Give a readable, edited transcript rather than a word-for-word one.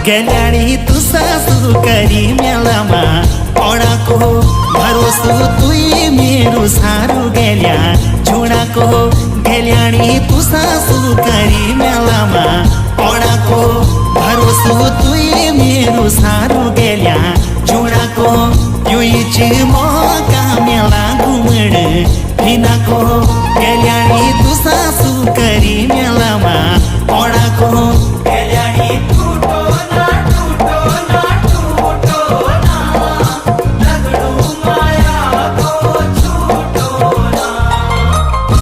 गेल्याणी तू सासू करी मेलामा ओडाको भरोसो तुई मेरो सारू गेल्या झुडाको गेल्याणी तू सासू करी मेलामा ओडाको भरोसो तुई मेरो सारू गेल्या झुडाको युईची मौका मेला घुमड हिनाको गेल्याणी तू सासू करी मेलामा ओडाको